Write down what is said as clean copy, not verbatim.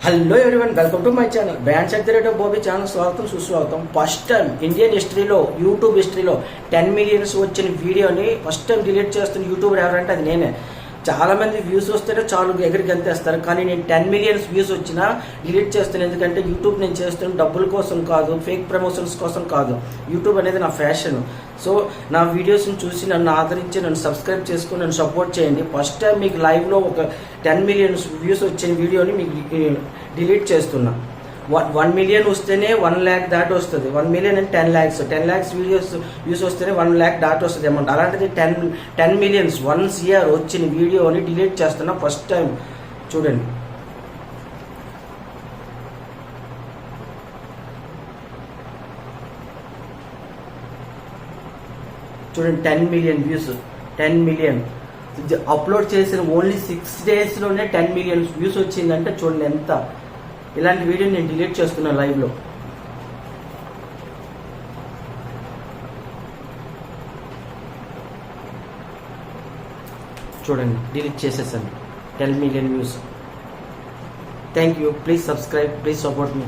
Hello everyone, welcome to my channel brand set the rate of Bobby channel స్వాగతం సుస్వాగతం. First time Indian హిస్టరీలో YouTube హిస్టరీలో 10 millions వచ్చిన వీడియోని ఫస్ట్ టైం డిలీట్ చేస్తున్న యూట్యూబర్ ఎవరంటే అది నేనే. చాలా మంది వ్యూస్ వస్తేనే చాలు ఎగిరికి గంతేస్తారు, కానీ నేను 10 మిలియన్స్ వ్యూస్ వచ్చినా డిలీట్ చేస్తాను. ఎందుకంటే యూట్యూబ్ నేను చేస్తున్న డబ్బుల కోసం కాదు, ఫేక్ ప్రమోషన్స్ కోసం కాదు. యూట్యూబ్ అనేది నా ఫ్యాషన్. సో నా వీడియోస్ని చూసి నన్ను ఆదరించి నన్ను సబ్స్క్రైబ్ చేసుకుని నన్ను సపోర్ట్ చేయండి. ఫస్ట్ టైం మీకు లైవ్లో ఒక 10 మిలియన్స్ వ్యూస్ వచ్చిన వీడియోని మీకు డిలీట్ చేస్తున్నా. 1 మిలియన్ వస్తేనే 1 lakh దాటి వస్తుంది. 1 మిలియన్ అంటే 10 lakhs. 10 lakhs వ్యూస్ వస్తేనే 1 lakh దాటి వస్తుంది అమౌంట్. అలాంటిది 10 మిలియన్స్ 1 year వచ్చిన వీడియోని డిలీట్ చేస్తున్నా ఫస్ట్ టైం. చూడండి, చూడండి 10 మిలియన్ వ్యూస్. 10 మిలియన్ అప్లోడ్ చేసిన ఓన్లీ 6 daysలోనే 10 మిలియన్ వ్యూస్ వచ్చిందంటే చూడండి ఎంత. ఇలాంటి వీడియో నేను డిలీట్ చేస్తున్నాను లైవ్లో. చూడండి, డిలీట్ చేసేసాను. 10 million views. Thank you. Please subscribe, please support me.